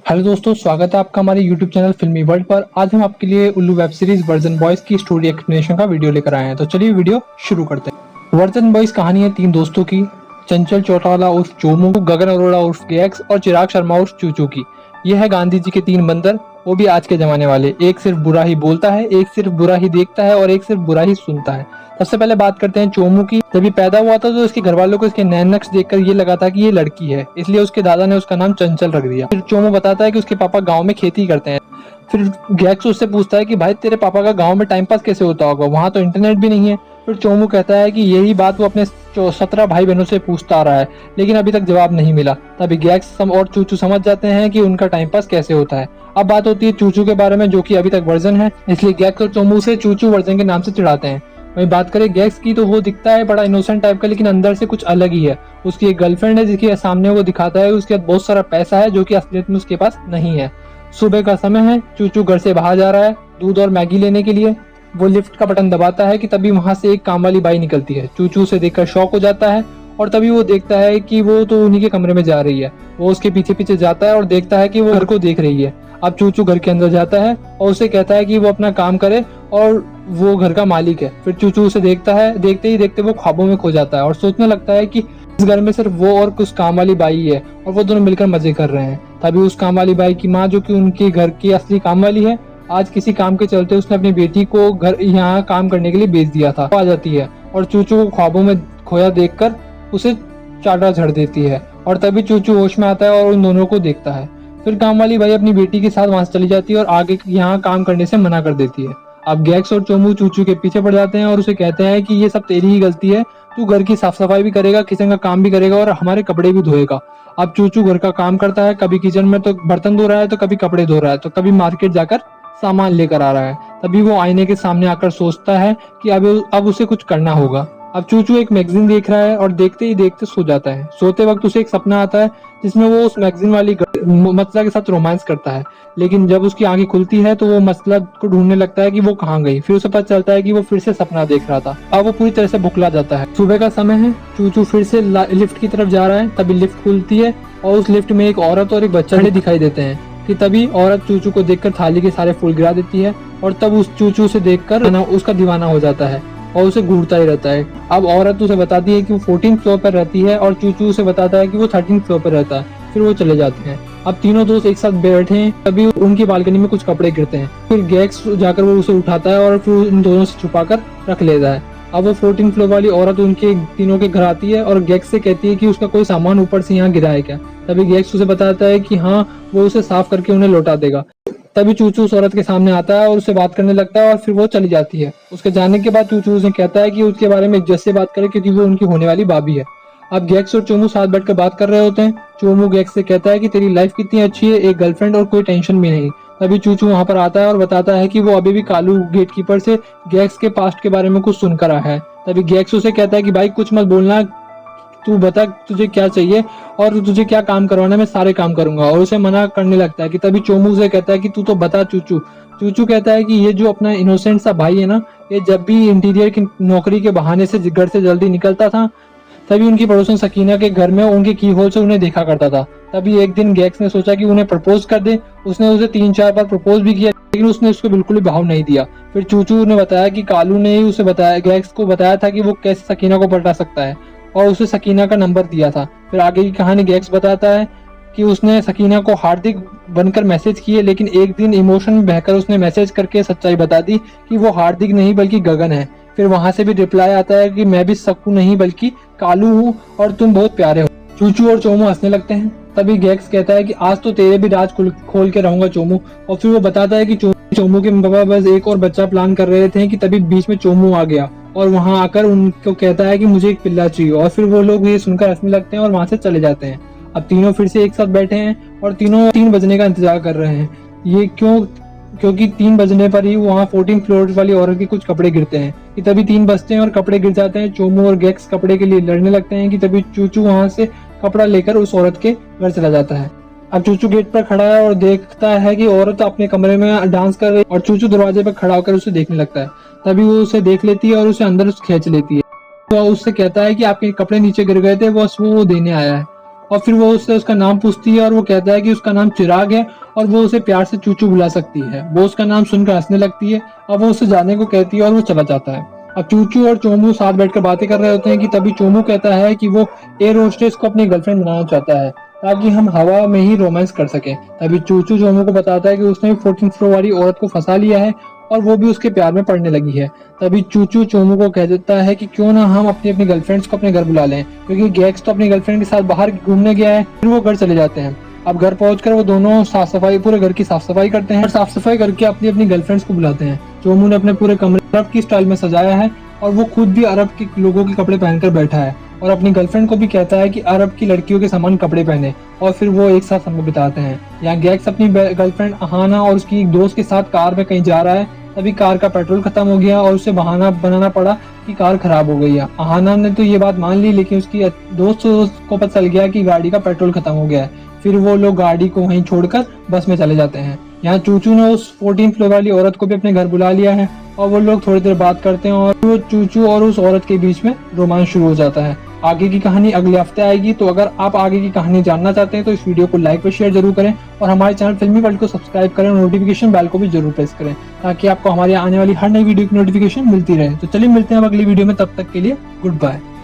Hello दोस्तों, स्वागत है आपका हमारे यूट्यूब चैनल फिल्मी वर्ल्ड पर। आज हम आपके लिए उल्लू वेब सीरीज वर्जन बॉयज की स्टोरी एक्सप्लेनेशन का वीडियो लेकर आए हैं। तो चलिए वीडियो शुरू करते हैं। वर्जन बॉयज कहानी है तीन दोस्तों की, चंचल चौटाला उर्फ चोमू, गगन अरोड़ा उर्फ गैक्स और चिराग शर्मा उर्फ चूचू की। यह है गांधी जी के तीन बंदर, वो भी आज के जमाने वाले। एक सिर्फ बुरा ही बोलता है, एक सिर्फ बुरा ही देखता है और एक सिर्फ बुरा ही सुनता है। सबसे पहले बात करते हैं चोमू की। जब ये पैदा हुआ था तो इसके घर वालों को इसके नैन नक्श देखकर ये लगा था कि ये लड़की है, इसलिए उसके दादा ने उसका नाम चंचल रख दिया। फिर चोमू बताता है कि उसके पापा गांव में खेती करते हैं। फिर गैक्स उससे पूछता है कि भाई तेरे पापा का गांव में टाइम पास कैसे होता होगा, वहां तो इंटरनेट भी नहीं है। फिर चोमू कहता है कि यही बात वो अपने 17 भाई बहनों से पूछता आ रहा है, लेकिन अभी तक जवाब नहीं मिला। तभी गैक्स और चूचू समझ जाते हैं कि उनका टाइम पास कैसे होता है। अब बात होती है चूचू के बारे में, जो कि अभी तक वर्जन है, इसलिए गैक्स और चोमू से चूचू वर्जन के नाम से चिढ़ाते हैं। वहीं बात करें गैक्स की, तो वो दिखता है बड़ा इनोसेंट टाइप का, लेकिन अंदर से कुछ अलग ही है। उसकी एक गर्लफ्रेंड है जिसके सामने वो दिखाता है उसके पास बहुत सारा पैसा है, जो कि असलियत में उसके पास नहीं है। सुबह का समय है, चूचू घर से बाहर जा रहा है दूध और मैगी लेने के लिए। वो लिफ्ट का बटन दबाता है कि तभी वहां से एक काम वाली बाई निकलती है। चूचू उसे देखकर शॉक हो जाता है और तभी वो देखता है कि वो तो उन्हीं के कमरे में जा रही है। वो उसके पीछे पीछे जाता है और देखता है कि वो घर को देख रही है। अब चूचू घर के अंदर जाता है और उसे कहता है कि वो अपना काम करे और वो घर का मालिक है। फिर चूचू उसे देखता है, देखते ही देखते वो ख्वाबों में खो जाता है और सोचने लगता है कि इस घर में सिर्फ वो और कुछ काम वाली बाई है और वो दोनों मिलकर मजे कर रहे हैं। तभी उस काम वाली बाई की माँ, जो कि उनके घर की असली काम वाली है, आज किसी काम के चलते उसने अपनी बेटी को घर यहाँ काम करने के लिए भेज दिया था, आ जाती है और चूचू को ख्वाबों में खोया देखकर उसे चाटा झड़ देती है। और तभी चूचू होश में आता है और उन दोनों को देखता है। फिर काम वाली भाई अपनी बेटी के साथ वहां से चली जाती है और आगे यहाँ काम करने से मना कर देती है। अब गैक्स और चोमू चूचू के पीछे पड़ जाते हैं और उसे कहते हैं कि ये सब तेरी ही गलती है, तू घर की साफ सफाई भी करेगा, किचन का काम भी करेगा और हमारे कपड़े भी धोएगा। अब चूचू घर का काम करता है, कभी किचन में तो बर्तन धो रहा है, तो कभी कपड़े धो रहा है, तो कभी मार्केट जाकर सामान लेकर आ रहा है। तभी वो आईने के सामने आकर सोचता है कि अब उसे कुछ करना होगा। अब चूचू एक मैगजीन देख रहा है और देखते ही देखते सो जाता है। सोते वक्त उसे एक सपना आता है जिसमें वो उस मैगजीन वाली मसला के साथ रोमांस करता है, लेकिन जब उसकी आंखें खुलती है तो वो मसला को ढूंढने लगता है कि वो कहाँ गई। फिर उसे पता चलता है कि वो फिर से सपना देख रहा था। अब वो पूरी तरह से बुखला जाता है। सुबह का समय है, चूचू फिर से लिफ्ट की तरफ जा रहा है। तभी लिफ्ट खुलती है और उस लिफ्ट में एक औरत और एक बच्चा दिखाई देते हैं। कि तभी औरत चूचू को देखकर थाली के सारे फूल गिरा देती है और तब उस चूचू से देखकर उसका दीवाना हो जाता है और उसे घूरता ही रहता है। अब औरत उसे बताती है कि वो 14th फ्लोर पर रहती है और चूचू उसे बताता है कि वो 13th फ्लोर पर रहता है। फिर वो चले जाते हैं। अब तीनों दोस्त एक साथ बैठे हैं, तभी उनकी बालकनी में कुछ कपड़े गिरते हैं। फिर गैक्स जाकर वो उसे उठाता है और फिर उन दोनों से छुपाकर रख लेता है। अब वो 14th फ्लोर वाली औरत उनके तीनों के घर आती है और गैक्स से कहती है कि उसका कोई सामान ऊपर से यहाँ गिरा है क्या। तभी गैक्स उसे बताता है कि हाँ, वो उसे साफ करके उन्हें लौटा देगा। तभी चूचू उस औरत के सामने आता है और उससे बात करने लगता है और फिर वो चली जाती है। उसके जाने के बाद चूचू उसे कहता है कि उसके बारे में इज्जत से बात करे, क्योंकि वो उनकी होने वाली भाभी है। अब गैक्स और चोमू साथ बैठकर बात कर रहे होते हैं। चोमू गैक्स से कहता है कि तेरी लाइफ कितनी अच्छी है, एक गर्लफ्रेंड और कोई टेंशन भी नहीं। तभी चूचू वहां पर आता है और बताता है कि वो अभी भी कालू गेटकीपर से गैक्स के पास्ट के बारे में कुछ सुनकर आया है। तभी गैक्स उसे कहता है कि भाई कुछ मत बोलना, तू बता तुझे क्या चाहिए और तुझे क्या काम करवाना, मैं सारे काम करूंगा। और उसे मना करने लगता है कि तभी चोमू से कहता है कि तू तो बता चूचू। चूचू कहता है कि ये जो अपना इनोसेंट सा भाई है ना, ये जब भी इंटीरियर की नौकरी के बहाने से घर से जल्दी निकलता था, तभी उनकी पड़ोसन सकीना के घर में उनके की होल से उन्हें देखा करता था। तभी एक दिन गैक्स ने सोचा कि उन्हें प्रपोज कर दे। उसने उसे 3-4 बार प्रपोज भी किया, लेकिन उसने उसको बिल्कुल भी भाव नहीं दिया। फिर चूचू ने बताया कि कालू ने ही उसे बताया, गैक्स को बताया था कि वो कैसे सकीना को पटा सकता है और उसे सकीना का नंबर दिया था। फिर आगे की कहानी गैक्स बताता है कि उसने सकीना को हार्दिक बनकर मैसेज किए, लेकिन एक दिन इमोशन में बहकर उसने मैसेज करके सच्चाई बता दी कि वो हार्दिक नहीं बल्कि गगन है। फिर वहां से भी रिप्लाई आता है कि मैं भी सकू नहीं बल्कि कालू हूँ और तुम बहुत प्यारे हो। चूचू और चोमू हंसने लगते हैं। तभी गैक्स कहता है कि आज तो तेरे भी राज खोल के रहूंगा चोमू। और फिर वो बताता है कि चोमू के पापा बस एक और बच्चा प्लान कर रहे थे कि तभी बीच में चोमू आ गया और वहां आकर उनको कहता है कि मुझे एक पिल्ला चाहिए। और फिर वो लोग ये सुनकर हंसने लगते हैं और वहां से चले जाते हैं। अब तीनों फिर से एक साथ बैठे हैं और तीनों 3 बजने का इंतजार कर रहे हैं। ये क्योंकि 3 बजने पर ही वहाँ 14th फ्लोर वाली औरत के कुछ कपड़े गिरते हैं। कि तभी 3 बजते हैं और कपड़े गिर जाते हैं। चोमू और गैक्स कपड़े के लिए लड़ने लगते हैं कि तभी चूचू वहां से कपड़ा लेकर उस औरत के घर चला जाता है। अब चूचू गेट पर खड़ा है और देखता है कि औरत अपने कमरे में डांस कर रही है और चूचू दरवाजे पर खड़ा होकर उसे देखने लगता है। तभी वो उसे देख लेती है और उसे अंदर खींच लेती है। तो उससे कहता है कि आपके कपड़े नीचे गिर गए थे, बस वो देने आया है। और फिर वो उससे उसका नाम पूछती है और वो कहता है कि उसका नाम चिराग है और वो उसे प्यार से चूचू बुला सकती है। वो उसका नाम सुनकर हंसने लगती है। अब वो उसे जाने को कहती है और वो चला जाता है। अब चूचू और चोमू साथ बैठकर बातें कर रहे होते हैं कि तभी चोमू कहता है कि वो एयर होस्टेस को अपनी गर्लफ्रेंड बनाना चाहता है ताकि हम हवा में ही रोमांस कर सकें। तभी चूचू चोमू को बताता है कि उसने 14th फ्लोर वाली औरत को फंसा लिया है और वो भी उसके प्यार में पड़ने लगी है। तभी चूचू चोमू को कह देता है कि क्यों ना हम अपनी अपनी गर्लफ्रेंड्स को अपने घर बुला लें, क्योंकि गैक्स तो अपनी गर्लफ्रेंड के साथ बाहर घूमने गया है। फिर वो घर चले जाते हैं। अब घर पहुंचकर वो दोनों साफ सफाई पूरे घर की साफ सफाई करते हैं और साफ सफाई करके अपनी अपनी गर्लफ्रेंड्स को बुलाते हैं। चोमू ने अपने पूरे कमरे अरब की स्टाइल में सजाया है और वो खुद भी अरब के लोगों के कपड़े पहनकर बैठा है और अपनी गर्लफ्रेंड को भी कहता है कि अरब की लड़कियों के समान कपड़े पहने और फिर वो एक साथ समय बिताते हैं। यहाँ गैक्स अपनी गर्लफ्रेंड अहाना और उसकी एक दोस्त के साथ कार में कहीं जा रहा है। तभी कार का पेट्रोल खत्म हो गया और उसे बहाना बनाना पड़ा कि कार खराब हो गई है। अहाना ने तो ये बात मान ली, लेकिन उसकी दोस्त को पता चल गया कि गाड़ी का पेट्रोल खत्म हो गया है। फिर वो लोग गाड़ी को वहीं छोड़कर बस में चले जाते हैं। यहाँ चूचू ने उस 14 फ्लोर वाली औरत को भी अपने घर बुला लिया है और वो लोग थोड़ी देर बात करते हैं और वो चूचू और उस औरत के बीच में रोमांस शुरू हो जाता है। आगे की कहानी अगले हफ्ते आएगी। तो अगर आप आगे की कहानी जानना चाहते हैं तो इस वीडियो को लाइक और शेयर जरूर करें और हमारे चैनल फिल्मी वर्ल्ड को सब्सक्राइब करें और नोटिफिकेशन बेल को भी जरूर प्रेस करें ताकि आपको हमारे आने वाली हर नई वीडियो की नोटिफिकेशन मिलती रहे। तो चलिए मिलते हैं अब अगली वीडियो में, तब तक के लिए गुड बाय।